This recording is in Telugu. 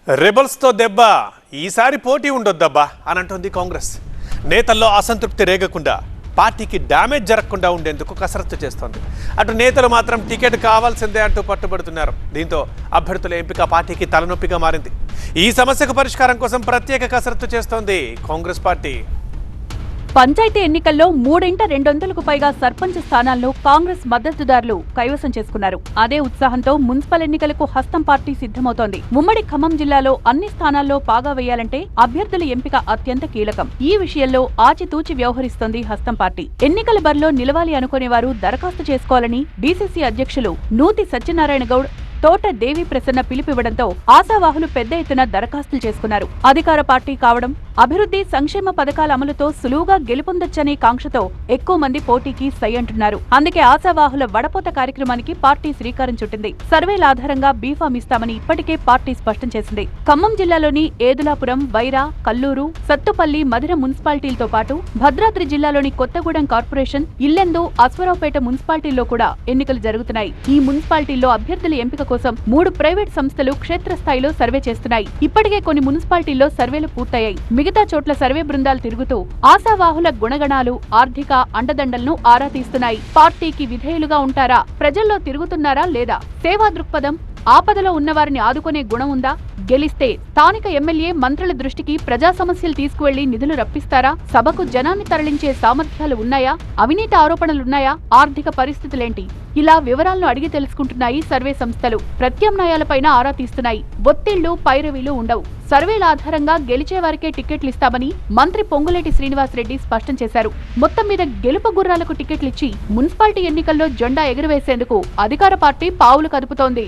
రెబల్స్ తో దెబ్బ ఈసారి పోటీ ఉండొద్దబ్బా అని అంటోంది కాంగ్రెస్. నేతల్లో అసంతృప్తి రేగకుండా పార్టీకి డ్యామేజ్ జరగకుండా ఉండేందుకు కసరత్తు చేస్తోంది. అటు నేతలు మాత్రం టికెట్ కావాల్సిందే అంటూ పట్టుబడుతున్నారు. దీంతో అభ్యర్థుల ఎంపిక పార్టీకి తలనొప్పిగా మారింది. ఈ సమస్యకు పరిష్కారం కోసం ప్రత్యేక కసరత్తు చేస్తోంది కాంగ్రెస్ పార్టీ. పంచాయతీ ఎన్నికల్లో 200కు పైగా సర్పంచ్ స్థానాల్లో కాంగ్రెస్ మద్దతుదారులు కైవసం చేసుకున్నారు. అదే ఉత్సాహంతో మున్సిపల్ ఎన్నికలకు హస్తం పార్టీ సిద్ధమవుతోంది. ఉమ్మడి ఖమ్మం జిల్లాలో అన్ని స్థానాల్లో పాగా వేయాలంటే అభ్యర్థుల ఎంపిక అత్యంత కీలకం. ఈ విషయంలో ఆచితూచి వ్యవహరిస్తోంది హస్తం పార్టీ. ఎన్నికల బరిలో నిలవాలి అనుకునేవారు దరఖాస్తు చేసుకోవాలని డీసీసీ అధ్యక్షులు నూతి సత్యనారాయణ గౌడ్, తోట దేవి ప్రసన్న పిలుపివ్వడంతో ఆశావాహులు పెద్ద ఎత్తున దరఖాస్తులు చేసుకున్నారు. అధికార పార్టీ కావడం, అభివృద్ధి సంక్షేమ పథకాల అమలుతో సులువుగా గెలుపొందొచ్చనే కాంక్షతో ఎక్కువ మంది పోటీకి సై అంటున్నారు. అందుకే ఆశావాహుల వడపోత కార్యక్రమానికి పార్టీ శ్రీకారం చుట్టింది. సర్వేల ఆధారంగా బీఫామ్ ఇస్తామని ఇప్పటికే పార్టీ స్పష్టం చేసింది. ఖమ్మం జిల్లాలోని ఏదులాపురం, వైరా, కల్లూరు, సత్తుపల్లి, మధిర మున్సిపాలిటీలతో పాటు భద్రాద్రి జిల్లాలోని కొత్తగూడెం కార్పొరేషన్, ఇల్లెందు, అశ్వరావుపేట మున్సిపాలిటీల్లో కూడా ఎన్నికలు జరుగుతున్నాయి. ఈ మున్సిపాలిటీల్లో అభ్యర్థుల ఎంపిక కోసం 3 ప్రైవేట్ సంస్థలు క్షేత్రస్థాయిలో సర్వే చేస్తున్నాయి. ఇప్పటికే కొన్ని మున్సిపాలిటీల్లో సర్వేలు పూర్తయ్యాయి. మిగతా చోట్ల సర్వే బృందాలు తిరుగుతూ ఆశావాహుల గుణగణాలు, ఆర్థిక అండదండలను ఆరా తీస్తున్నాయి. పార్టీకి విధేయులుగా ఉంటారా, ప్రజల్లో తిరుగుతున్నారా లేదా, సేవా దృక్పథం, ఆపదలో ఉన్నవారిని ఆదుకునే గుణం ఉందా, గెలిస్తే స్థానిక ఎమ్మెల్యే, మంత్రుల దృష్టికి ప్రజా సమస్యలు తీసుకువెళ్లి నిధులు రప్పిస్తారా, సభకు జనాన్ని తరలించే సామర్థ్యాలు ఉన్నాయా, అవినీతి ఆరోపణలున్నాయా, ఆర్థిక పరిస్థితులేంటి, ఇలా వివరాలను అడిగి తెలుసుకుంటున్నాయి సర్వే సంస్థలు. ప్రత్యామ్నాయాలపైన ఆరా తీస్తున్నాయి. ఒత్తిళ్లు, పైరవీలు ఉండవు. సర్వేల ఆధారంగా గెలిచే వారికే టికెట్లు ఇస్తామని మంత్రి పొంగులేటి శ్రీనివాసరెడ్డి స్పష్టం చేశారు. మొత్తం మీద గెలుపు గుర్రాలకు టికెట్లిచ్చి మున్సిపాలిటీ ఎన్నికల్లో జెండా ఎగురవేసేందుకు అధికార పార్టీ పావులు కదుపుతోంది.